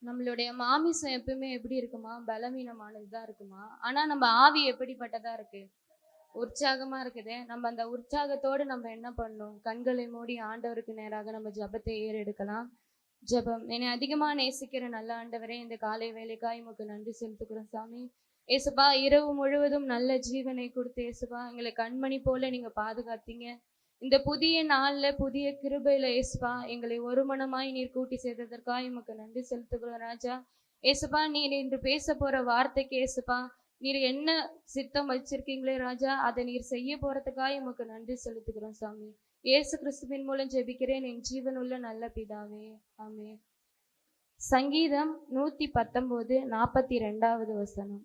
நம்மளுடைய மாமிசம் எப்பவுமே எப்படி இருக்குமா? பலவீனமானதுதான் இருக்குமா? ஆனா நம்ம ஆவி எப்படிப்பட்டதா இருக்கு? உற்சாகமா இருக்குது. நம்ம அந்த உற்சாகத்தோடு நம்ம என்ன பண்ணணும்? கண்களை மூடி ஆண்டவருக்கு நேராக நம்ம ஜெபத்தை ஏறெடுக்கலாம். ஜெபம். என்னை அதிகமா நேசிக்கிற நல்ல ஆண்டவரே, இந்த காலை வேலைக்காய் உமக்கு நன்றி செலுத்துகிறோம் சாமி. ஏசப்பா, இரவு முழுவதும் நல்ல ஜீவனை கொடுத்து ஏசப்பா எங்களை கண்மணி போல நீங்க பாதுகாத்தீங்க. இந்த புதிய நாள்ல புதிய கிருபையில ஏசப்பா எங்களை ஒரு மனமாய் நீர் கூட்டி சேர்த்ததற்காக உமக்கு நன்றி செலுத்துகிறோம் ராஜா. ஏசப்பா, நீர் இன்று பேச போற வார்த்தைக்கு ஏசப்பா நீர் என்ன சித்தம் வச்சிருக்கீங்களே ராஜா, அதை நீர் செய்ய போறதுக்காக உமக்கு நன்றி செலுத்துகிறோம் சாமி. இயேசு கிறிஸ்துவின் மூலம் ஜெபிக்கிறேன் என் ஜீவனுள்ள நல்ல பிதாவே, ஆமென். சங்கீதம் 119:42 வசனம்.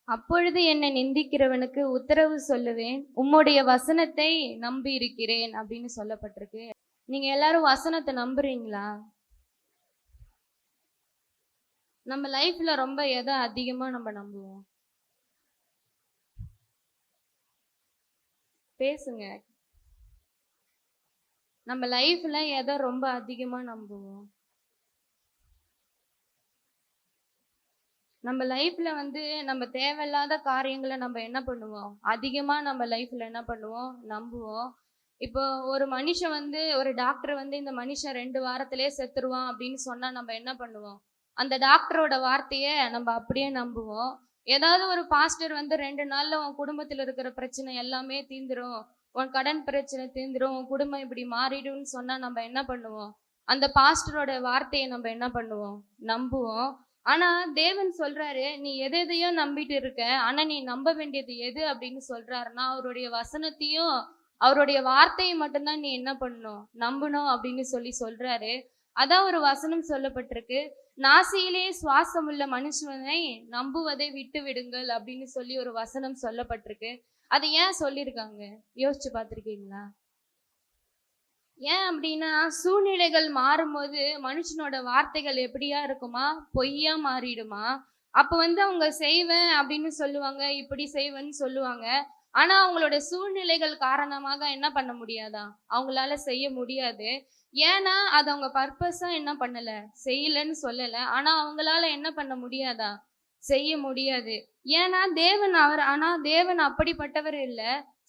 அப்பொழுது என்னை நிந்திக்கிறவனுக்கு உத்தரவு சொல்லுவேன், உம்முடைய வசனத்தை நம்பி இருக்கிறேன் அப்படின்னு சொல்லப்பட்டிருக்கு. நீங்க எல்லாரும் வசனத்தை நம்புறீங்களா? நம்ம லைஃப்ல ரொம்ப எதை அதிகமா நம்ம நம்புவோம்? பேசுங்க. நம்ம லைஃப்ல எதை ரொம்ப அதிகமா நம்புவோம்? நம்ம லைஃப்ல நம்ம தேவையில்லாத காரியங்களை நம்ம என்ன பண்ணுவோம்? அதிகமா நம்ம லைஃப்ல என்ன பண்ணுவோம்? நம்புவோம். இப்போ ஒரு மனுஷன் ஒரு டாக்டர் இந்த மனுஷன் 2 வாரத்திலே செத்துருவான் அப்படின்னு சொன்னா நம்ம என்ன பண்ணுவோம்? அந்த டாக்டரோட வார்த்தையை நம்ம அப்படியே நம்புவோம். ஏதாவது ஒரு பாஸ்டர் 2 நாள்ல உன் குடும்பத்துல இருக்கிற பிரச்சனை எல்லாமே தீந்துரும், உன் கடன் பிரச்சனை தீந்துரும், உன் குடும்பம் இப்படி மாறிடும்னு சொன்னா நம்ம என்ன பண்ணுவோம்? அந்த பாஸ்டரோட வார்த்தையை நம்ம என்ன பண்ணுவோம்? நம்புவோம். ஆனா தேவன் சொல்றாரு, நீ எதையோ நம்பிட்டு இருக்க, ஆனா நீ நம்ப வேண்டியது எது அப்படின்னு சொல்றாருன்னா, அவருடைய வசனத்தையும் அவருடைய வார்த்தையை மட்டும்தான் நீ என்ன பண்ணணும்? நம்பணும் அப்படின்னு சொல்றாரு. அதான் ஒரு வசனம் சொல்லப்பட்டிருக்கு, நாசியிலே சுவாசம் உள்ள மனுஷனை நம்புவதை விட்டு விடுங்கள் அப்படின்னு ஒரு வசனம் சொல்லப்பட்டிருக்கு. அது ஏன் சொல்லியிருக்காங்க? யோசிச்சு பார்த்திருக்கீங்களா? ஏன் அப்படின்னா, சூழ்நிலைகள் மாறும்போது மனுஷனோட வார்த்தைகள் எப்படியா இருக்குமா? பொய்யா மாறிடுமா? அப்ப அவங்க செய்வேன் அப்படின்னு சொல்லுவாங்க, இப்படி செய்வேன்னு சொல்லுவாங்க. ஆனா அவங்களோட சூழ்நிலைகள் காரணமாக என்ன பண்ண முடியாதா? அவங்களால செய்ய முடியாது. ஏன்னா அது அவங்க பர்பஸா என்ன பண்ணல, செய்யலன்னு சொல்லல. ஆனா அவங்களால என்ன பண்ண முடியாதா? செய்ய முடியாது. ஏன்னா தேவன் அப்படிப்பட்டவர் இல்ல.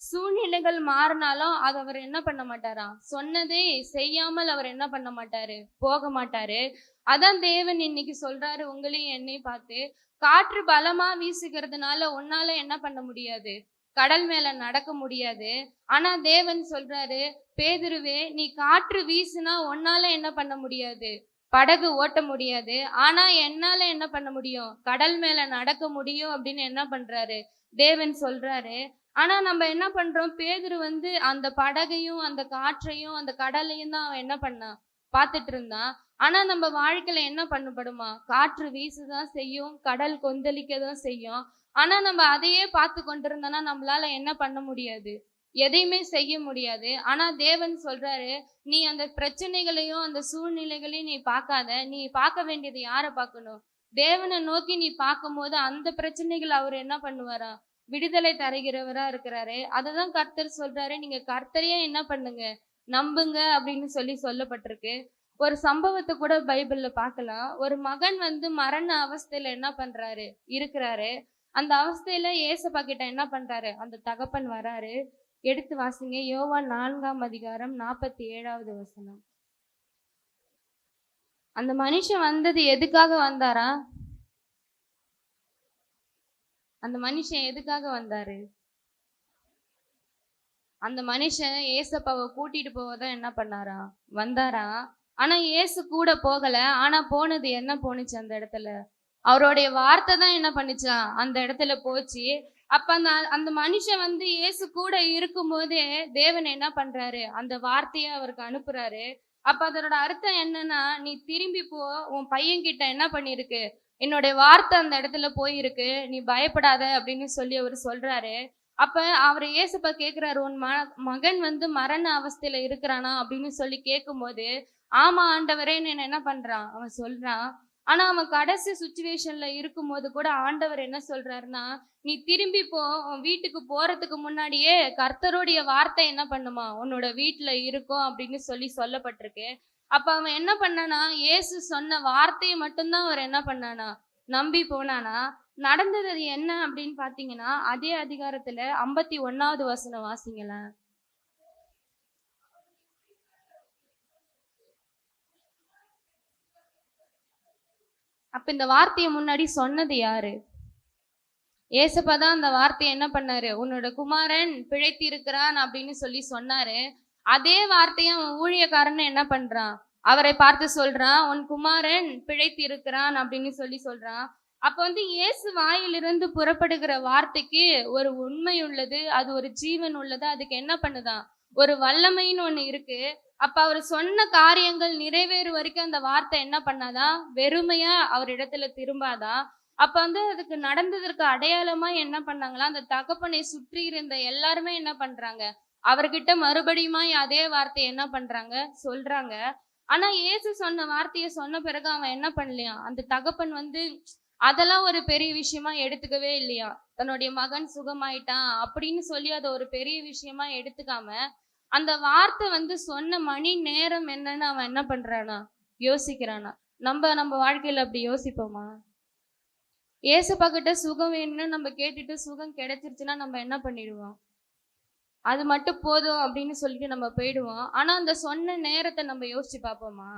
சூழ்நிலைகள் மாறினாலும் அது அவர் என்ன பண்ண மாட்டாரா? சொன்னதே செய்யாமல் அவர் என்ன பண்ண மாட்டாரு? போக மாட்டாரு. அதான் தேவன் இன்னைக்கு சொல்றாரு உங்களையும் என்னையும் பார்த்து, காற்று பலமா வீசுகிறதுனால உன்னால என்ன பண்ண முடியாது? கடல் மேல நடக்க முடியாது. ஆனா தேவன் சொல்றாரு, பேதுருவே, நீ காற்று வீசுனா உன்னால என்ன பண்ண முடியாது? படகு ஓட்ட முடியாது. ஆனா என்னால என்ன பண்ண முடியும்? கடல் மேல நடக்க முடியும் அப்படின்னு என்ன பண்றாரு? தேவன் சொல்றாரு. ஆனா நம்ம என்ன பண்றோம்? பேதுரு அந்த படகையும் அந்த காற்றையும் அந்த கடலையும் தான் அவன் என்ன பண்ணான்? பார்த்துட்டு இருந்தான். ஆனா நம்ம வாழ்க்கையில என்ன பண்ணப்படுமா? காற்று வீசுதான் செய்யும், கடல் கொந்தளிக்க தான் செய்யும். ஆனா நம்ம அதையே பார்த்து கொண்டிருந்தோம்னா நம்மளால என்ன பண்ண முடியாது? எதையுமே செய்ய முடியாது. ஆனா தேவன் சொல்றாரு, நீ அந்த பிரச்சனைகளையும் அந்த சூழ்நிலைகளையும் நீ பார்க்காத. நீ பார்க்க வேண்டியது யாரை பார்க்கணும்? தேவனை நோக்கி நீ பார்க்கும்போது அந்த பிரச்சனைகள் அவர் என்ன பண்ணுவாரா? விடுதலை தருகிறவரா இருக்கிறாரு. அததான் கர்த்தர் சொல்றாரு, நீங்க கர்த்தரையே என்ன பண்ணுங்க? நம்புங்க அப்படின்னு சொல்லப்பட்டிருக்கு. ஒரு சம்பவத்தை கூட பைபிள்ல பார்க்கலாம். ஒரு மகன் மரண அவஸ்தையில என்ன பண்றாரு? இருக்கிறாரு. அந்த அவஸ்தையில ஏசப்பா கிட்ட என்ன பண்றாரு? அந்த தகப்பன் வராரு. எடுத்து வாசிங்க, யோவான் 4:47 வசனம். அந்த மனுஷன் வந்தது எதுக்காக வந்தாரா? அந்த மனுஷன் எதுக்காக வந்தாரு? அந்த மனுஷன் ஏசப்பாவை கூட்டிட்டு போவதான் என்ன பண்ணாரா? வந்தாரா? ஆனா ஏசு கூட போகல. ஆனா போனது என்ன போனுச்சு அந்த இடத்துல? அவருடைய வார்த்தை தான் என்ன பண்ணுச்சா? அந்த இடத்துல போச்சு. அப்ப அந்த மனுஷன் இயேசு கூட இருக்கும் போதே தேவன் என்ன பண்றாரு? அந்த வார்த்தையை அவருக்கு அனுப்புறாரு. அப்ப அதனோட அர்த்தம் என்னன்னா, நீ திரும்பி போ, உன் பையன் கிட்ட என்ன பண்ணிருக்கு? என்னுடைய வார்த்தை அந்த இடத்துல போயிருக்கு, நீ பயப்படாத அப்படின்னு அவர் சொல்றாரு. அப்ப அவர் ஏசப்பா கேட்கிறாரு, உன் மகன் மரண அவஸ்தையில இருக்கிறானா அப்படின்னு கேட்கும் போது, ஆமா ஆண்டவரேன்னு என்ன பண்றான்? அவன் சொல்றான். ஆனா அவன் கடைசி சுச்சுவேஷன்ல இருக்கும் போது கூட ஆண்டவர் என்ன சொல்றாருன்னா, நீ திரும்பி போ, உன் வீட்டுக்கு போறதுக்கு முன்னாடியே கர்த்தருடைய வார்த்தை என்ன பண்ணுமா? உன்னோட வீட்டுல இருக்கும் அப்படின்னு சொல்லப்பட்டிருக்கு. அப்ப அவன் என்ன பண்ணானா, இயேசு சொன்ன வார்த்தையை மட்டும்தான் அவர் என்ன பண்ணானா, நம்பி போனானா. நடந்தது அது என்ன அப்படின்னு பாத்தீங்கன்னா, அதே அதிகாரத்துல 51வது வசனம் வாசிங்களேன். அப்ப இந்த வார்த்தையை முன்னாடி சொன்னது யாரு? ஏசப்பா தான் அந்த வார்த்தையை என்ன பண்ணாரு, உன்னோட குமாரன் பிழைத்திருக்கிறான் அப்படின்னு சொல்லி சொன்னாரு. அதே வார்த்தையை அவன் ஊழியக்காரன் என்ன பண்றான், அவரை பார்த்து சொல்றான், உன் குமாரன் பிழைத்திருக்கிறான் அப்படின்னு சொல்லி சொல்றான். அப்ப வந்து இயேசு வாயிலிருந்து புறப்படுகிற வார்த்தைக்கு ஒரு உண்மை உள்ளது, அது ஒரு ஜீவன் உள்ளது, அதுக்கு என்ன பண்ணுதான், ஒரு வல்லமைன்னு ஒண்ணு இருக்கு. அப்ப அவர் சொன்ன காரியங்கள் நிறைவேறும் வரைக்கும் அந்த வார்த்தை என்ன பண்ணாதான், வெறுமையா அவர் இடத்துல திரும்பாதான். அப்ப வந்து அதுக்கு நடந்ததற்கு அடையாளமா என்ன பண்ணாங்களா, அந்த தகப்பனை சுற்றி இருந்த எல்லாருமே என்ன பண்றாங்க, அவர்கிட்ட மறுபடியுமா அதே வார்த்தையை என்ன பண்றாங்க, சொல்றாங்க. ஆனா இயேசு சொன்ன வார்த்தையை சொன்ன பிறகு அவன் என்ன பண்ணலையா, அந்த தகப்பன் வந்து அதெல்லாம் ஒரு பெரிய விஷயமா எடுத்துக்கவே இல்லையா. தன்னுடைய மகன் சுகமாயிட்டான் அப்படின்னு சொல்லி அதை ஒரு பெரிய விஷயமா எடுத்துக்காம, அந்த வார்த்தை வந்து சொன்ன மணி நேரம் என்னன்னு அவன் என்ன பண்றானா, யோசிக்கிறானா. நம்ம வாழ்க்கையில அப்படி யோசிப்போமா? ஏசப்பா கிட்ட சுகம் வேணும்னு நம்ம கேட்டுட்டு சுகம் கிடைச்சிருச்சுன்னா நம்ம என்ன பண்ணிடுவோம், அது மட்டும் போதும் அப்படின்னு சொல்லிட்டு நம்ம போயிடுவோம். ஆனா அந்த சொன்ன நேரத்தை நம்ம யோசிச்சு பார்ப்போமா?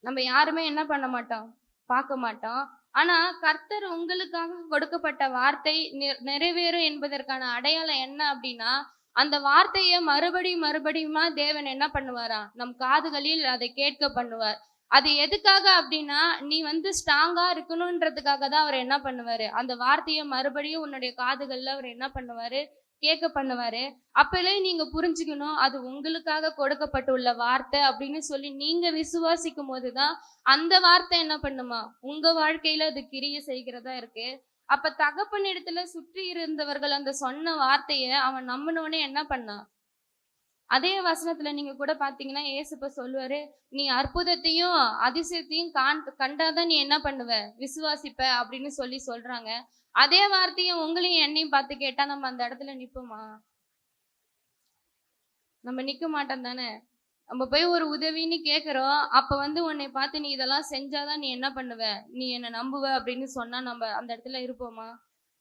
நம்ம யாருமே என்ன பண்ண மாட்டோம், பார்க்க மாட்டோம். ஆனா கர்த்தர் உங்களுக்காக கொடுக்கப்பட்ட வார்த்தை நிறைவேறும் என்பதற்கான அடையாளம் என்ன அப்படின்னா, அந்த வார்த்தையை மறுபடியுமா தேவன் என்ன பண்ணுவாரா, நம் காதுகளில் அதை கேட்க பண்ணுவார். அது எதுக்காக அப்படின்னா, நீ வந்து ஸ்ட்ராங்கா இருக்கணும்ன்றதுக்காக தான் அவர் என்ன பண்ணுவாரு, அந்த வார்த்தையை மறுபடியும் உன்னுடைய காதுகள்ல அவர் என்ன பண்ணுவாரு, கேட்க பண்ணுவாரு. அப்பலே நீங்க புரிஞ்சுக்கணும், அது உங்களுக்காக கொடுக்கப்பட்டுள்ள வார்த்தை அப்படின்னு சொல்லி நீங்க விசுவாசிக்கும் போதுதான் அந்த வார்த்தை என்ன பண்ணுமா, உங்க வாழ்க்கையில அது கிரிய செய்கிறதா இருக்கு. அப்ப தகப்பன் இடத்துல சுற்றி இருந்தவர்கள் அந்த சொன்ன வார்த்தைய அவன் நம்பினோடனே என்ன பண்ணான், அதே வசனத்துல நீங்க கூட பாத்தீங்கன்னா ஏசப்ப சொல்லுவாரு, நீ அற்புதத்தையும் அதிசயத்தையும் கண்டாதான் நீ என்ன பண்ணுவ, விசுவாசிப்ப அப்படின்னு சொல்லி சொல்றாங்க. அதே வார்த்தையும் உங்களையும் என்னையும் பார்த்து கேட்டா நம்ம அந்த இடத்துல நிப்போமா? நம்ம நிக்க மாட்டோம் தானே. நம்ம போய் ஒரு உதவின்னு கேட்கிறோம், அப்ப வந்து உன்னை பார்த்து நீ இதெல்லாம் செஞ்சாதான் நீ என்ன பண்ணுவ, நீ என்ன நம்புவ அப்படின்னு சொன்னா நம்ம அந்த இடத்துல இருப்போமா?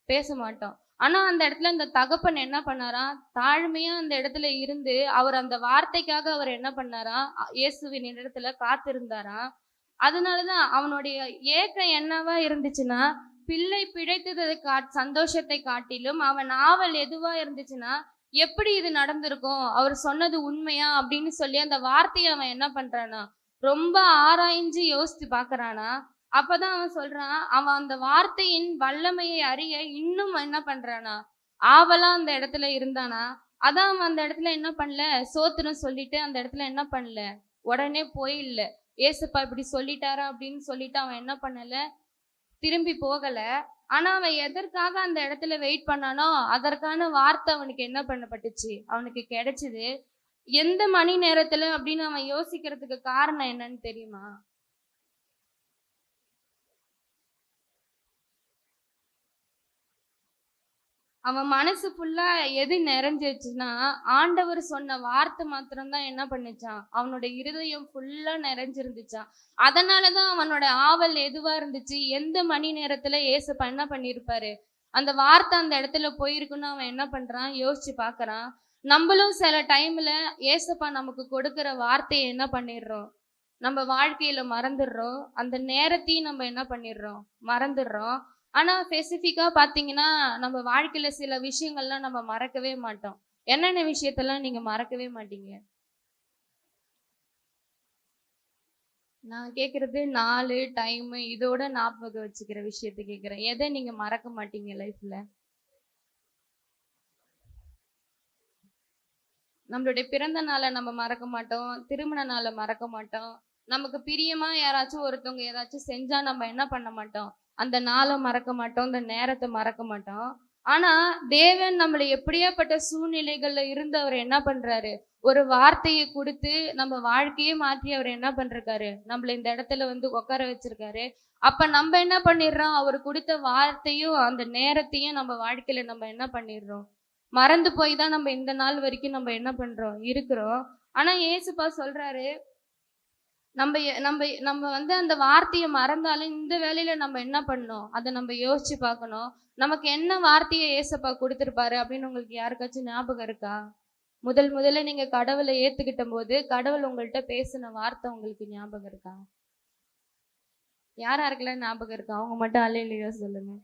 பேச மாட்டோம். ஆனா அந்த இடத்துல அந்த தகப்பன் என்ன பண்ணாராம், தாழ்மையா அந்த இடத்துல இருந்து அவர் அந்த வார்த்தைக்காக அவர் என்ன பண்ணாராம், இயேசுவின் இடத்துல காத்திருந்தாராம். அதனாலதான் அவனுடைய ஏக்கம் என்னவா இருந்துச்சுன்னா, பிள்ளை பிழைத்ததை சந்தோஷத்தை காட்டிலும் அவன் ஆவல் எதுவா இருந்துச்சுன்னா, எப்படி இது நடந்திருக்கும், அவர் சொன்னது உண்மையா அப்படின்னு சொல்லி அந்த வார்த்தையை அவன் என்ன பண்றானா, ரொம்ப ஆராய்ஞ்சு யோசித்து பாக்குறானா. அப்பதான் அவன் சொல்றான், அவன் அந்த வார்த்தையின் வல்லமையை அறிய இன்னும் என்ன பண்றானா, ஆவலா அந்த இடத்துல இருந்தானா. அதான் அவன் அந்த இடத்துல என்ன பண்ணல, சோத்திரம் சொல்லிட்டு அந்த இடத்துல என்ன பண்ணல, உடனே போயில்ல. ஏசப்பா இப்படி சொல்லிட்டாரா அப்படின்னு சொல்லிட்டு அவன் என்ன பண்ணல, திரும்பி போகல. ஆனா அவன் எதற்காக அந்த இடத்துல வெயிட் பண்ணானோ அதற்கான வார்த்தை அவனுக்கு என்ன பண்ணப்பட்டுச்சு, அவனுக்கு கிடைச்சது. எந்த மணி நேரத்துல அப்படின்னு அவன் யோசிக்கிறதுக்கு காரணம் என்னன்னு தெரியுமா? அவன் மனசு ஃபுல்லா எது நிறைஞ்சிருச்சுன்னா, ஆண்டவர் சொன்ன வார்த்தை மாத்திரம்தான் என்ன பண்ணுச்சான், அவனோட இருதயம் ஃபுல்லா நிறைஞ்சிருந்துச்சான். அதனாலதான் அவனோட ஆவல் எதுவா இருந்துச்சு, எந்த மணி நேரத்துல ஏசப்பா என்ன பண்ணிருப்பாரு, அந்த வார்த்தை அந்த இடத்துல போயிருக்குன்னு அவன் என்ன பண்றான், யோசிச்சு பாக்குறான். நம்மளும் சில டைம்ல ஏசப்பா நமக்கு கொடுக்கிற வார்த்தையை என்ன பண்ணிடுறோம், நம்ம வாழ்க்கையில மறந்துடுறோம். அந்த நேரத்தையும் நம்ம என்ன பண்ணிடுறோம், மறந்துடுறோம். ஆனா ஸ்பெசிஃபிக்கா பாத்தீங்கன்னா நம்ம வாழ்க்கையில சில விஷயங்கள்லாம் நம்ம மறக்கவே மாட்டோம். என்னென்ன விஷயத்தெல்லாம் நீங்க மறக்கவே மாட்டீங்க? நான் கேக்குறது நாலு டைம் இதோட ஞாபகம் வச்சுக்கிற விஷயத்த கேக்குறேன். எதை நீங்க மறக்க மாட்டீங்க லைஃப்ல? நம்மளுடைய பிறந்த நாளை நம்ம மறக்க மாட்டோம், திருமண நாளை மறக்க மாட்டோம். நமக்கு பிரியமா யாராச்சும் ஒருத்தவங்க ஏதாச்சும் செஞ்சா நம்ம என்ன பண்ண மாட்டோம், அந்த நாளை மறக்க மாட்டோம், அந்த நேரத்தை மறக்க மாட்டோம். ஆனா தேவன் நம்மளை எப்படியாப்பட்ட சூழ்நிலைகள்ல இருந்து அவர் என்ன பண்றாரு, ஒரு வார்த்தையை கொடுத்து நம்ம வாழ்க்கையே மாற்றி அவர் என்ன பண்றாரு, நம்மள இந்த இடத்துல வந்து உட்கார வச்சிருக்காரு. அப்ப நம்ம என்ன பண்ணிடுறோம், அவர் கொடுத்த வார்த்தையும் அந்த நேரத்தையும் நம்ம வாழ்க்கையில நம்ம என்ன பண்ணிடுறோம், மறந்து போய் தான் நம்ம இந்த நாள் வரைக்கும் நம்ம என்ன பண்றோம், இருக்கிறோம். ஆனா ஏசுப்பா சொல்றாரு, நம்ம வந்து அந்த வார்த்தையை மறந்தாலும் இந்த வேலையில நம்ம என்ன பண்ணணும், அதை நம்ம யோசிச்சு பார்க்கணும். நமக்கு என்ன வார்த்தையை ஏசப்பா கொடுத்துருப்பாரு அப்படின்னு உங்களுக்கு யாருக்காச்சும் ஞாபகம் இருக்கா? முதல்ல நீங்க கடவுளை ஏத்துக்கிட்ட போது கடவுள் உங்கள்கிட்ட பேசின வார்த்தை உங்களுக்கு ஞாபகம் இருக்கா? யாருக்கெல்லாம் ஞாபகம் இருக்கா? அவங்க மட்டும் அல்லேலூயா சொல்லுங்க.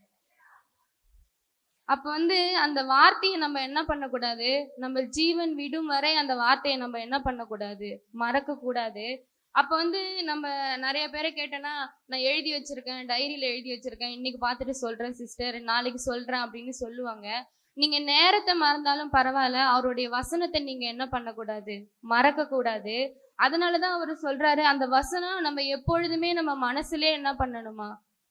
அப்ப வந்து அந்த வார்த்தையை நம்ம என்ன பண்ணக்கூடாது, நம்ம ஜீவன் விடும் வரை அந்த வார்த்தையை நம்ம என்ன பண்ணக்கூடாது, மறக்க கூடாது. அப்ப வந்து நம்ம நிறைய பேரை கேட்டோன்னா, நான் எழுதி வச்சிருக்கேன், டைரியில எழுதி வச்சிருக்கேன், இன்னைக்கு பார்த்துட்டு சொல்றேன் சிஸ்டர், நாளைக்கு சொல்றேன் அப்படின்னு சொல்லுவாங்க. நீங்க நேரத்தை மறந்தாலும் பரவாயில்ல, அவருடைய வசனத்தை நீங்க என்ன பண்ணக்கூடாது, மறக்க கூடாது. அதனாலதான் அவரு சொல்றாரு, அந்த வசனம் நம்ம எப்பொழுதுமே நம்ம மனசுலயே என்ன பண்ணணுமா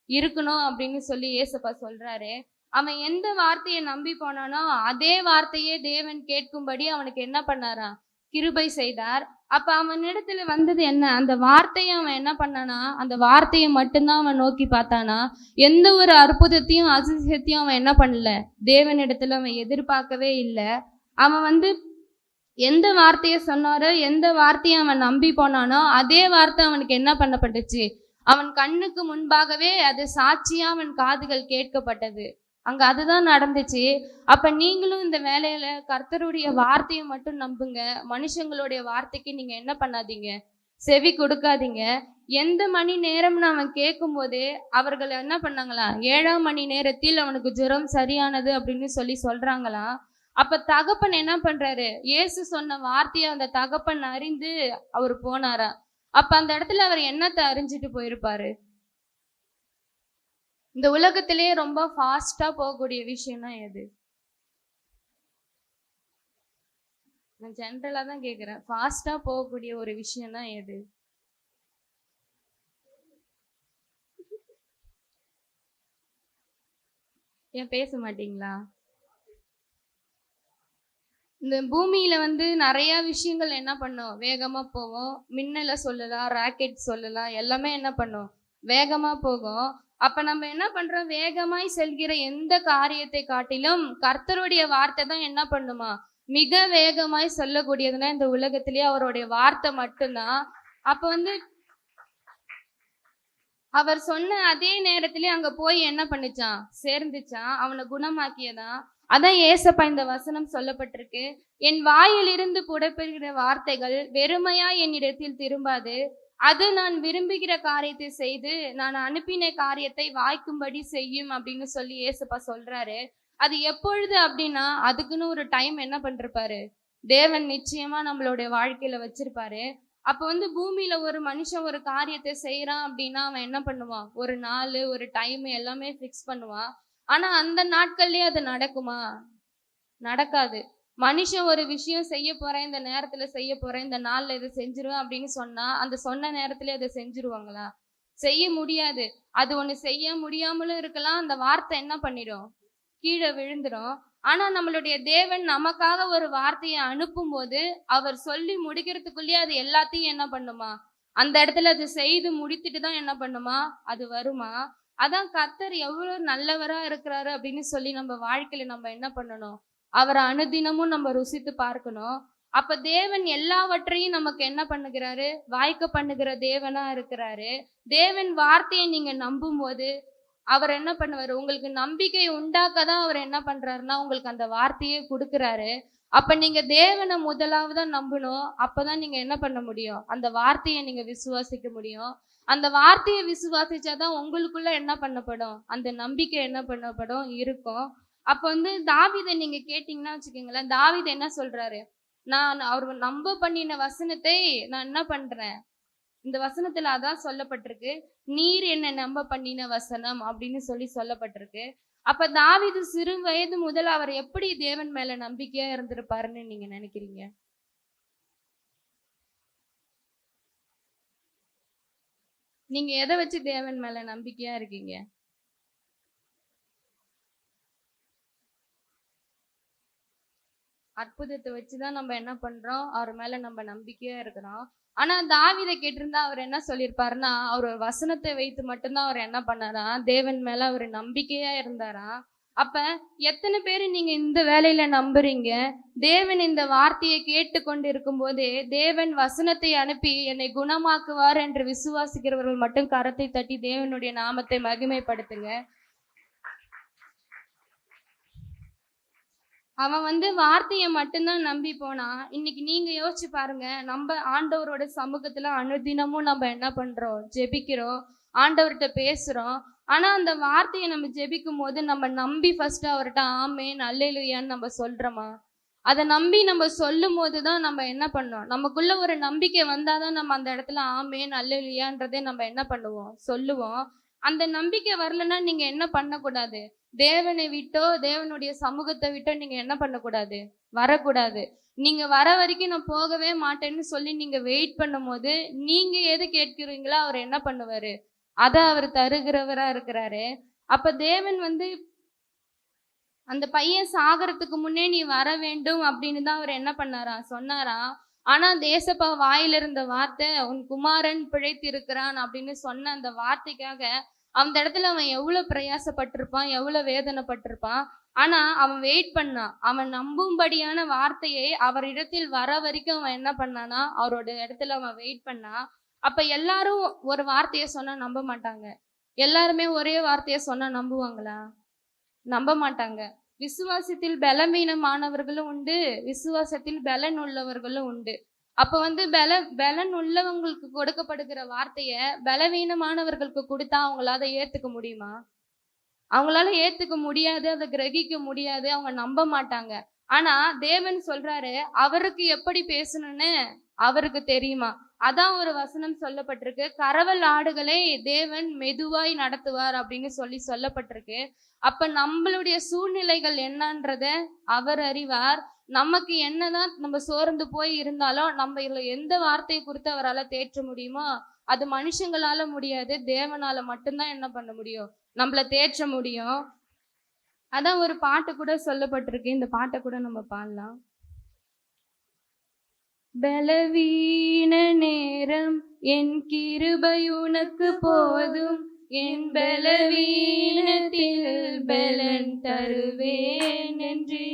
இருக்கணும் அப்படின்னு சொல்லி ஏசப்பா சொல்றாரு. அவன் எந்த வார்த்தையை நம்பி போனானோ அதே வார்த்தையே தேவன் கேட்கும்படி அவனுக்கு என்ன பண்ணாரா, கிருபை செய்தார். அப்ப அவனிடத்துல வந்தது என்ன, அந்த வார்த்தையை அவன் என்ன பண்ணானா, அந்த வார்த்தையை மட்டும்தான் அவன் நோக்கி பார்த்தானா. எந்த ஒரு அற்புதத்தையும் அதிசயத்தையும் அவன் என்ன பண்ணல, தேவனிடத்துல அவன் எதிர்பார்க்கவே இல்லை. அவன் வந்து எந்த வார்த்தையை சொன்னாரோ, எந்த வார்த்தையை அவன் நம்பி போனானோ அதே வார்த்தை அவனுக்கு என்ன பண்ணப்பட்டுச்சு, அவன் கண்ணுக்கு முன்பாகவே அது சாட்சியா அவன் காதுகள் கேட்கப்பட்டது. அங்க அதுதான் நடந்துச்சு. அப்ப நீங்களும் இந்த வேலையில கர்த்தருடைய வார்த்தையை மட்டும் நம்புங்க. மனுஷங்களுடைய வார்த்தைக்கு நீங்க என்ன பண்ணாதீங்க, செவி கொடுக்காதீங்க. எந்த மணி நேரம்னு அவன் கேட்கும் போதே அவர்கள் என்ன பண்ணாங்களாம், 7ஆம் மணி நேரத்தில் அவனுக்கு ஜுரம் சரியானது அப்படின்னு சொல்றாங்களாம். அப்ப தகப்பன் என்ன பண்றாரு, இயேசு சொன்ன வார்த்தையை அந்த தகப்பன் அறிந்து அவர் போனாரா. அப்ப அந்த இடத்துல அவர் என்னத்தை அறிஞ்சிட்டு போயிருப்பாரு? இந்த உலகத்திலேயே ரொம்ப ஃபாஸ்டா போகக்கூடிய விஷயம்னா எது? நான் ஜென்ரலா தான் கேக்குறேன். ஃபாஸ்டா போகக்கூடிய ஒரு விஷயம்னா எது? ஏன் பேச மாட்டீங்களா? இந்த பூமியில வந்து நிறைய விஷயங்கள் என்ன பண்ணும், வேகமா போகும். மின்னலை சொல்லலாம், ராக்கெட் சொல்லலாம், எல்லாமே என்ன பண்ணும், வேகமா போகும். அப்ப நம்ம என்ன பண்றோம், வேகமாய் செல்கிற எந்த காரியத்தை காட்டிலும் கர்த்தருடைய வார்த்தை தான் என்ன பண்ணுமா, மிக வேகமாய் சொல்லக்கூடியதுன்னா இந்த உலகத்திலேயே அவருடைய வார்த்தை மட்டும்தான். அப்ப வந்து அவர் சொன்ன அதே நேரத்திலே அங்க போய் என்ன பண்ணுச்சான், சேர்ந்துச்சான், அவனை குணமாக்கியதான். அதான் ஏசப்பா இந்த வசனம் சொல்லப்பட்டிருக்கு, என் வாயிலிருந்து புறப்படுகிற வார்த்தைகள் வெறுமையா என்னிடத்தில் திரும்பாது, அது நான் விரும்புகிற காரியத்தை செய்து நான் அனுப்பின காரியத்தை வாய்க்கும்படி செய்யும் அப்படின்னு சொல்லி ஏசப்பா சொல்றாரு. அது எப்பொழுது அப்படின்னா, அதுக்குன்னு ஒரு டைம் என்ன பண்றாரு தேவன் நிச்சயமா நம்மளுடைய வாழ்க்கையில வச்சிருப்பாரு. அப்ப வந்து பூமியில ஒரு மனுஷன் ஒரு காரியத்தை செய்யறான் அப்படின்னா அவன் என்ன பண்ணுவான், ஒரு நாள் ஒரு டைம் எல்லாமே ஃபிக்ஸ் பண்ணுவான். ஆனா அந்த நாட்கள்லயே அது நடக்குமா? நடக்காது. மனுஷன் ஒரு விஷயம் செய்ய போறேன், இந்த நேரத்துல செய்ய போறேன், இந்த நாள்ல இதை செஞ்சிருவேன் அப்படின்னு சொன்னா அந்த சொன்ன நேரத்துல அதை செஞ்சிருவாங்களா? செய்ய முடியாது. அது ஒண்ணு செய்ய முடியாமலும் இருக்கலாம், அந்த வார்த்தை என்ன பண்ணிடும், கீழே விழுந்துடும். ஆனா நம்மளுடைய தேவன் நமக்காக ஒரு வார்த்தையை அனுப்பும் போது அவர் சொல்லி முடிக்கிறதுக்குள்ளேயே அது எல்லாத்தையும் என்ன பண்ணுமா, அந்த இடத்துல அது செய்து முடித்துட்டு தான் என்ன பண்ணுமா, அது வருமா. அதான் கர்த்தர் எவ்வளவு நல்லவரா இருக்கிறாரு அப்படின்னு சொல்லி நம்ம வாழ்க்கையில நம்ம என்ன பண்ணணும், அவரை அனுதினமும் நம்ம ருசித்து பார்க்கணும். அப்ப தேவன் எல்லாவற்றையும் நமக்கு என்ன பண்ணுகிறாரு, வாய்க்க பண்ணுகிற தேவனா இருக்கிறாரு. தேவன் வார்த்தையை நீங்க நம்பும் போது அவர் என்ன பண்ணுவாரு, உங்களுக்கு நம்பிக்கை உண்டாக்கதான் அவர் என்ன பண்றாருன்னா உங்களுக்கு அந்த வார்த்தையே கொடுக்குறாரு. அப்ப நீங்க தேவனை முதலாவதா நம்பணும். அப்பதான் நீங்க என்ன பண்ண முடியும், அந்த வார்த்தையை நீங்க விசுவாசிக்க முடியும். அந்த வார்த்தையை விசுவாசிச்சாதான் உங்களுக்குள்ள என்ன பண்ணப்படும், அந்த நம்பிக்கை என்ன பண்ணப்படும், இருக்கும். அப்ப வந்து தாவீதை நீங்க கேட்டீங்கன்னா வச்சுக்கோங்களேன், தாவீது என்ன சொல்றாரு, நான் அவர் நம்ப பண்ணின வசனத்தை நான் என்ன பண்றேன், இந்த வசனத்துல அதான் சொல்லப்பட்டிருக்கு, நீர் என்ன நம்ப பண்ணின வசனம் அப்படின்னு சொல்லப்பட்டிருக்கு. அப்ப தாவீது சிறு வயது முதல் அவர் எப்படி தேவன் மேல நம்பிக்கையா இருந்திருப்பாருன்னு நீங்க நினைக்கிறீங்க? நீங்க எதை வச்சு தேவன் மேல நம்பிக்கையா இருக்கீங்க? அற்புதத்தை வச்சுதான் நம்ம என்ன பண்றோம், அவர் மேல நம்ம நம்பிக்கையா இருக்கிறோம். ஆனா தாவீதை கேட்டிருந்தா அவர் என்ன சொல்லியிருப்பாருன்னா, அவர் ஒரு வசனத்தை வைத்து மட்டும்தான் அவர் என்ன பண்ணாரா, தேவன் மேல அவர் நம்பிக்கையா இருந்தாரா. அப்ப எத்தனை பேர் நீங்க இந்த வேலையில நம்புறீங்க? தேவன் இந்த வார்த்தையை கேட்டு கொண்டு இருக்கும் போதே தேவன் வசனத்தை அனுப்பி என்னை குணமாக்குவார் என்று விசுவாசிக்கிறவர்கள் மட்டும் கரத்தை தட்டி தேவனுடைய நாமத்தை மகிமைப்படுத்துங்க. அவன் வார்த்தையை மட்டும்தான் நம்பி போனா, இன்னைக்கு நீங்க யோசிச்சு பாருங்க. நம்ம ஆண்டவரோட சமூகத்துல அனுதினமும் நம்ம என்ன பண்றோம்? ஜெபிக்கிறோம், ஆண்டவர்கிட்ட பேசுறோம். ஆனா அந்த வார்த்தையை நம்ம ஜெபிக்கும் போது நம்ம நம்பி ஃபர்ஸ்ட் அவர்கிட்ட ஆமென் அல்லேலூயான்னு நம்ம சொல்றோமா? அதை நம்பி நம்ம சொல்லும் போதுதான் நம்ம என்ன பண்ணோம்? நமக்குள்ள ஒரு நம்பிக்கை வந்தாதான் நம்ம அந்த இடத்துல ஆமென் அல்லேலூயான்றதே நம்ம என்ன பண்ணுவோம்? சொல்லுவோம். அந்த நம்பிக்கை வரலன்னா நீங்க என்ன பண்ணக்கூடாது? தேவனை விட்டோ தேவனுடைய சமூகத்தை விட்டோ நீங்க என்ன பண்ணக்கூடாது? வரக்கூடாது. நீங்க வர வரைக்கும் நான் போகவே மாட்டேன்னு சொல்லி நீங்க வெயிட் பண்ணும் போது நீங்க எது கேட்கிறீங்களோ அவர் என்ன பண்ணுவாரு? அதை அவர் தருகிறவரா இருக்கிறாரு. அப்ப தேவன் அந்த பையன் சாகறதுக்கு முன்னே நீ வர வேண்டும் அப்படின்னு தான் அவர் என்ன பண்ணாரா? சொன்னாரா? ஆனா தேசப்பா வாயில இருந்த வார்த்தை உன் குமாரன் பிழைத்து இருக்கிறான் அப்படின்னு சொன்ன அந்த வார்த்தைக்காக அந்த இடத்துல அவன் எவ்வளவு பிரயாசப்பட்டிருப்பான், எவ்வளவு வேதனைப்பட்டிருப்பான். ஆனா அவன் வெயிட் பண்ணான். அவன் நம்பும்படியான வார்த்தையை அவரிடத்தில் வர வரைக்கும் அவன் என்ன பண்ணானா? அவரோட இடத்துல அவன் வெயிட் பண்ணான். அப்ப எல்லாரும் ஒரு வார்த்தையை சொன்னா நம்ப மாட்டாங்க. எல்லாருமே ஒரே வார்த்தையை சொன்னா நம்புவாங்களா? நம்ப மாட்டாங்க. விசுவாசத்தில் பலவீனமானவர்களும் உண்டு, விசுவாசத்தில் பலன் உள்ளவர்களும் உண்டு. அப்ப பலன் உள்ளவங்களுக்கு கொடுக்கப்படுகிற வார்த்தைய பலவீனமானவர்களுக்கு கொடுத்தா அவங்களால ஏத்துக்க முடியுமா? அவங்களால ஏத்துக்க முடியாது, அதை கிரகிக்க முடியாது, அவங்க நம்ப மாட்டாங்க. ஆனா தேவன் சொல்றாரு, அவருக்கு எப்படி பேசணும்னு அவருக்கு தெரியுமா? அதான் ஒரு வசனம் சொல்லப்பட்டிருக்கு, கரவல் ஆடுகளை தேவன் மெதுவாய் நடத்துவார் அப்படின்னு சொல்லப்பட்டிருக்கு. அப்ப நம்மளுடைய சூழ்நிலைகள் என்னன்றத அவர் அறிவார். நமக்கு என்னதான் நம்ம சோர்ந்து போய் இருந்தாலும் நம்ம இதுல எந்த வார்த்தையை குறித்து அவரால் தேற்ற முடியுமோ அது மனுஷங்களால முடியாது, தேவனால மட்டும்தான் என்ன பண்ண முடியும்? நம்மள தேற்ற முடியும். அதான் ஒரு பாட்டு கூட சொல்லப்பட்டிருக்கு. இந்த பாட்டை கூட நம்ம பாடலாம். பலவீன நேரம் என் கிருபை உனக்கு போதும், என் பலவீனத்தில் பலன் தருவேன் என்று.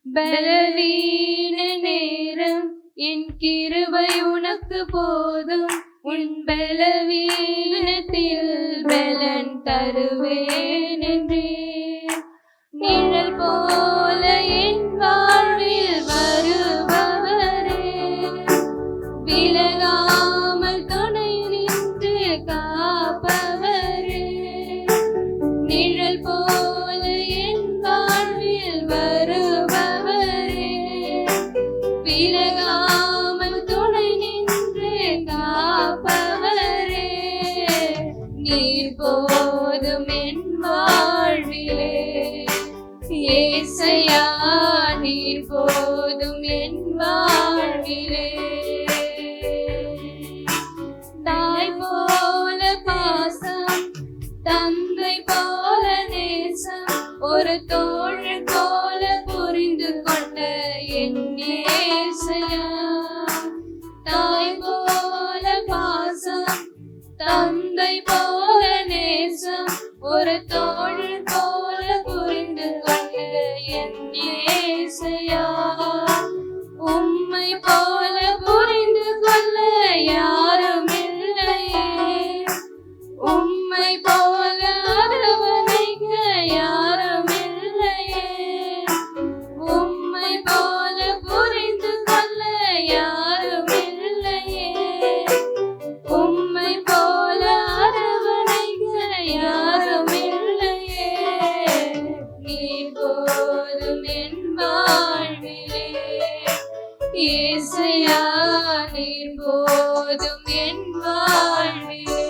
பலவீன நேரம் என் கிருபை உனக்கு போதும், உன் பலவீனத்தில் பலன் தருவேன் என்று. நிழல் போல என் வாழ்வில் வருபவரே, விலகாமல் துணை நின்று காப்பவரே. நிழல் போல என் வாழ்வில் வருபவரே, விலகாமல் துணை நின்று காப்பவரே. நீர் போதும் என் வாழ்விலே ஏசையா, நீர் போதும் என் வாழ்விலே. தாய் போல பாசம், தந்தை போல நேசம், ஒரு தோழன் போல புரிந்து கொண்ட என் ஏசையா. தாய் போல பாசம், தந்தை போல நேசம், ஒரு தோழன் போல புரிந்து கொண்ட என் ஏசையா. உம்மை போல புரிந்து கொள்ள யாரும் இல்லையே, உம்மை போல அரவணைக்க யாரும் இல்லையே. உம்மை போல புரிந்து கொள்ள யாரும் இல்லையே, உம்மை போல அரவணைக்க யாரும் இல்லையே. நீர் போதும் என் வாழ்விலே ஏசையா, நீர் போதும் என் வாழ்விலே.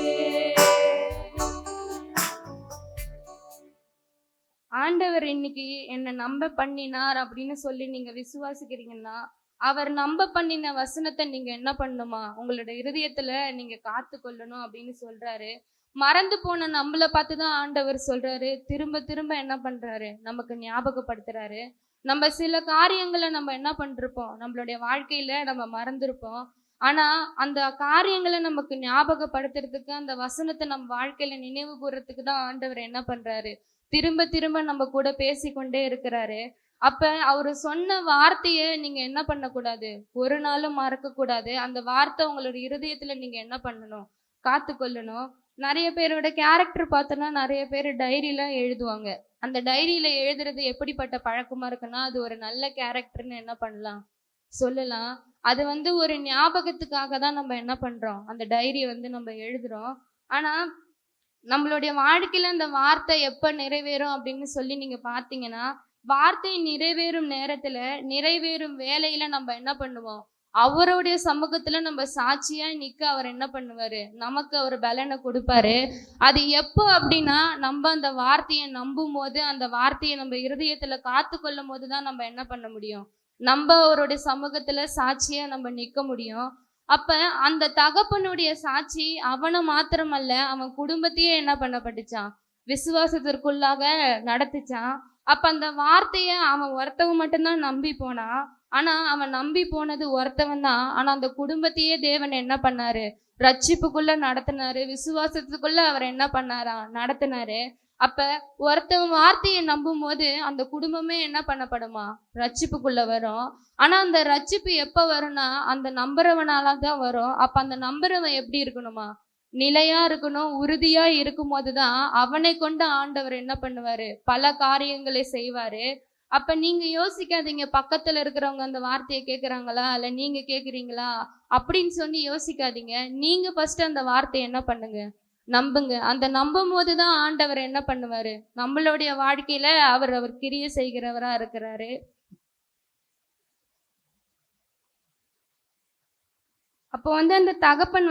ஆண்டவர் இன்னைக்கு என்னை நம்ப பண்ணினார் அப்படின்னு சொல்லி நீங்க விசுவாசிக்கிறீங்கன்னா, அவர் நம்ப பண்ணின வசனத்தை நீங்க என்ன பண்ணணுமா? உங்களோட இருதயத்துல நீங்க காத்து கொள்ளணும் அப்படின்னு சொல்றாரு. மறந்து போன நம்மளை பார்த்துதான் ஆண்டவர் சொல்றாரு, திரும்ப திரும்ப என்ன பண்றாரு? நமக்கு ஞாபகப்படுத்துறாரு. நம்ம சில காரியங்களை நம்ம என்ன பண்ணிருப்போம்? நம்மளுடைய வாழ்க்கையில நம்ம மறந்துருப்போம். ஆனா அந்த காரியங்களை நமக்கு ஞாபகப்படுத்துறதுக்கு, அந்த வசனத்தை நம்ம வாழ்க்கையில நினைவு கூறதுக்கு தான் ஆண்டவர் என்ன பண்றாரு? திரும்ப திரும்ப நம்ம கூட பேசிக்கொண்டே இருக்கிறாரு. அப்ப அவரு சொன்ன வார்த்தைய நீங்க என்ன பண்ணக்கூடாது, ஒரு நாளும் மறக்க கூடாது. அந்த வார்த்தை உங்களோட இருதயத்துல நீங்க என்ன பண்ணணும், காத்து கொள்ளணும். நிறைய பேரோட கேரக்டர் பார்த்தோன்னா நிறைய பேர் டைரிலாம் எழுதுவாங்க. அந்த டைரியில எழுதுறது எப்படிப்பட்ட பழக்கமா இருக்குன்னா, அது ஒரு நல்ல கேரக்டர்னு என்ன பண்ணலாம், சொல்லலாம். அது ஒரு ஞாபகத்துக்காக தான் நம்ம என்ன பண்றோம், அந்த டைரியை நம்ம எழுதுறோம். ஆனா நம்மளுடைய வாழ்க்கையில அந்த வார்த்தை எப்ப நிறைவேறும் அப்படின்னு சொல்லி நீங்க பாத்தீங்கன்னா, வார்த்தை நிறைவேறும் நேரத்துல, நிறைவேறும் வேலையில நம்ம என்ன பண்ணுவோம், அவருடைய சமூகத்துல நம்ம சாட்சியா நிக்க அவர் என்ன பண்ணுவாரு, நமக்கு அவர் பலனை கொடுப்பாரு. அது எப்போ அப்படின்னா, நம்ம அந்த வார்த்தையை நம்பும் போது, அந்த வார்த்தையை நம்ம இருதயத்துல காத்து கொள்ளும் போதுதான் நம்ம என்ன பண்ண முடியும், நம்ம அவருடைய சமூகத்துல சாட்சியா நம்ம நிக்க முடியும். அப்ப அந்த தகப்பனுடைய சாட்சி அவனை மாத்திரமல்ல, அவன் குடும்பத்தையே என்ன பண்ணப்பட்டுச்சான், விசுவாசத்திற்குள்ளாக நடத்துச்சான். அப்ப அந்த வார்த்தைய அவன் ஒருத்தவன் மட்டும்தான் நம்பி போனான். ஆனா அவன் நம்பி போனது ஒருத்தவன் தான். ஆனா அந்த குடும்பத்தையே தேவன் என்ன பண்ணாரு, ரட்சிப்புக்குள்ள நடத்தினாரு, விசுவாசத்துக்குள்ள அவர் என்ன பண்ணாரா, நடத்தினாரு. அப்ப ஒருத்தவன் வார்த்தையை நம்பும் போது அந்த குடும்பமே என்ன பண்ணப்படுமா, ரட்சிப்புக்குள்ள வரும். ஆனா அந்த ரட்சிப்பு எப்ப வரும்னா, அந்த நம்புறவனாலதான் வரும். அப்ப அந்த நம்புறவன் எப்படி இருக்கணுமா, நிலையா இருக்கணும், உறுதியா இருக்கும் போதுதான் அவனை கொண்டு ஆண்டவர் என்ன பண்ணுவாரு, பல காரியங்களை செய்வாரு. அப்ப நீங்க யோசிக்காதீங்க, பக்கத்துல இருக்கிறவங்க அந்த வார்த்தையை கேட்கறாங்களா இல்ல நீங்க கேக்குறீங்களா அப்படின்னு சொல்லி யோசிக்காதீங்க. நீங்க ஃபர்ஸ்ட் அந்த வார்த்தையை என்ன பண்ணுங்க, நம்புங்க. அந்த நம்பும் போதுதான் ஆண்டவர் என்ன பண்ணுவாரு, நம்மளுடைய வாழ்க்கையில அவர் கிரியை செய்கிறவரா இருக்கிறாரு. அப்போ அந்த தகப்பன்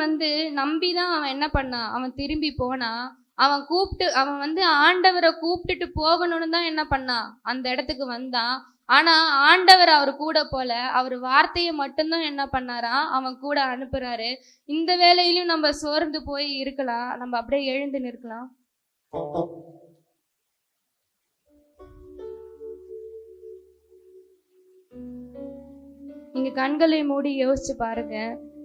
நம்பிதான் அவன் என்ன பண்ணான், அவன் திரும்பி போனான். அவன் ஆண்டவரை கூப்பிட்டுட்டு போகணும்னு தான் என்ன பண்ணான், அந்த இடத்துக்கு வந்தான். ஆனா ஆண்டவர் அவர் கூட போல, அவர் வார்த்தையை மட்டும்தான் என்ன பண்ணாரா, அவன் கூட அனுப்புறாரு. இந்த வேலையிலும் நம்ம சோர்ந்து போய் இருக்கலாம், நம்ம அப்படியே எழுந்து நிற்கலாம். நீங்க கண்களை மூடி யோசிச்சு பாருங்க.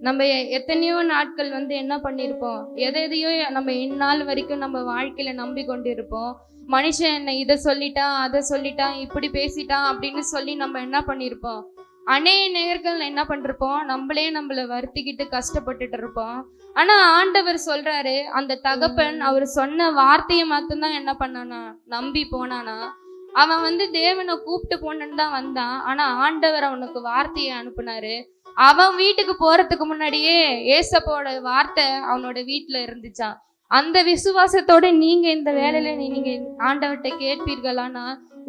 நம்ம எத்தனையோ நாட்கள் என்ன பண்ணியிருப்போம், எதையோ நம்ம இந்நாள் வரைக்கும் நம்ம வாழ்க்கையில நம்பி கொண்டு இருப்போம். மனுஷன் என்ன இதை சொல்லிட்டான், அதை சொல்லிட்டான், இப்படி பேசிட்டான் அப்படின்னு சொல்லி நம்ம என்ன பண்ணியிருப்போம், அநேக நேர்கள் என்ன பண்ணிருப்போம், நம்மளை வருத்திக்கிட்டு கஷ்டப்பட்டுட்டு இருப்போம். ஆனா ஆண்டவர் சொல்றாரு, அந்த தகப்பன் அவர் சொன்ன வார்த்தையை மட்டும்தான் என்ன பண்ணானா, நம்பி போனானா. அவன் தேவனை கூப்பிட்டு போனன்னு தான் வந்தான். ஆனா ஆண்டவர் அவனுக்கு வார்த்தையை அனுப்புனாரு. அவன் வீட்டுக்கு போறதுக்கு முன்னாடியே ஏசப்போட வார்த்தை அவனோட வீட்டுல இருந்துச்சான். அந்த விசுவாசத்தோட நீங்க இந்த வேலையில நீங்க ஆண்டவர்கிட்ட கேட்பீர்களானா,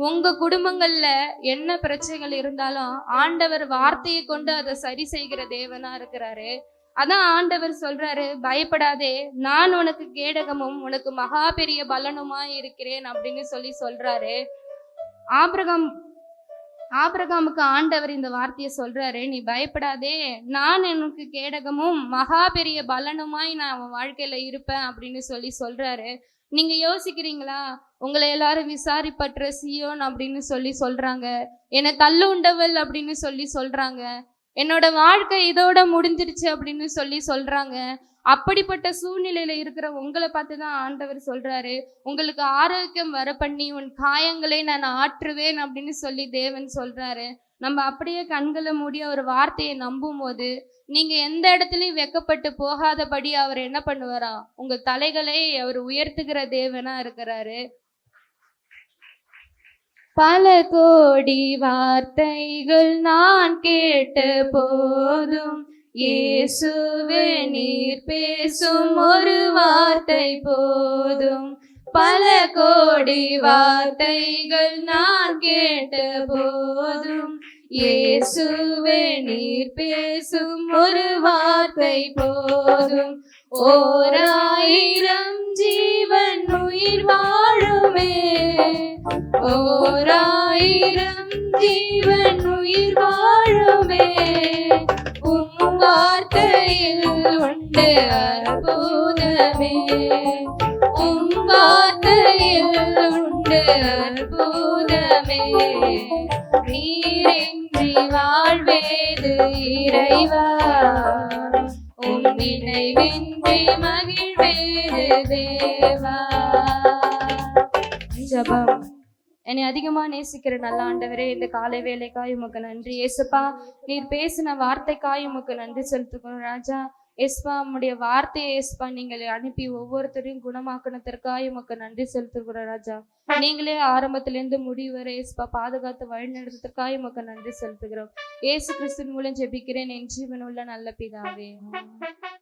உங்க குடும்பங்கள்ல என்ன பிரச்சனைகள் இருந்தாலும் ஆண்டவர் வார்த்தையை கொண்டு அதை சரி செய்கிற தேவனா இருக்கிறாரு. அதான் ஆண்டவர் சொல்றாரு, பயப்படாதே, நான் உனக்கு கேடகமும் உனக்கு மகா பெரிய பலனுமா இருக்கிறேன் அப்படின்னு சொல்றாரு. ஆபிரகாமுக்கு ஆண்டவர் இந்த வார்த்தையை சொல்றாரு, நீ பயப்படாதே, நான் எனக்கு கேடகமும் மகா பெரிய பலனுமாய் நான் அவன் வாழ்க்கையில இருப்பேன் அப்படின்னு சொல்றாரு. நீங்க யோசிக்கிறீங்களா, உங்களை எல்லாரும் விசாரிப்பற்ற சியோன் அப்படின்னு சொல்றாங்க, என்னை தள்ளு உண்டவள் அப்படின்னு சொல்றாங்க, என்னோட வாழ்க்கை இதோட முடிஞ்சிருச்சு அப்படின்னு சொல்றாங்க. அப்படிப்பட்ட சூழ்நிலையில இருக்கிற உங்களை பார்த்துதான் ஆண்டவர் சொல்றாரு, உங்களுக்கு ஆரோக்கியம் வர பண்ணி உன் காயங்களை நான் ஆற்றுவேன் அப்படின்னு தேவன் சொல்றாரு. நம்ம அப்படியே கண்களை மூடி ஒரு வார்த்தையை நம்பும் போது நீங்க எந்த இடத்துலயும் வெக்கப்பட்டு போகாதபடி அவர் என்ன பண்ணுவாரா, உங்க தலைகளை அவர் உயர்த்துகிற தேவனா இருக்கிறாரு. பல கோடி வார்த்தைகள் நான் கேட்ட போதும் இயேசுவே நீர் பேசும் ஒரு வார்த்தை போதும். பல கோடி வார்த்தைகள் நான் கேட்ட போதும் இயேசுவே நீர் பேசும் ஒரு வார்த்தை போதும். ஓர் ஆயிரம் ஜீவன் உயிர் வாழுமே, ஓர் ஆயிரம் ஜீவன் உயிர் வாழுமே, உம் வார்த்தையில் உண்டு அற்புதமே, உம் வார்த்தையில் உண்டு அற்புதமே, நீரின்றி வாழ்வேது இறைவா, உம் நினைவின்றி மகிழ்வேது தேவா. ஜெபம். என்னை அதிகமா நேசிக்கிற நல்ல ஆண்டவரே, இந்த காலை வேலைக்காய் உமக்கு நன்றி ஏசப்பா. நீர் பேசின வார்த்தைக்காய் உமக்கு நன்றி செலுத்துக்கிறோம் ராஜா. ஏசப்பா, உம்முடைய வார்த்தையை ஏசப்பா நீங்கள் அனுப்பி ஒவ்வொருத்தரையும் குணமாக்கினதற்காக உமக்கு நன்றி செலுத்துகிறோம் ராஜா. நீங்களே ஆரம்பத்திலிருந்து முடிவு வரை ஏசப்பா பாதுகாத்து வழி நடத்துறதுக்காக உமக்கு நன்றி செலுத்துகிறோம். இயேசு கிறிஸ்துவின் மூலம் ஜெபிக்கிறேன் என் ஜீவனுள்ள நல்ல பிதாவே.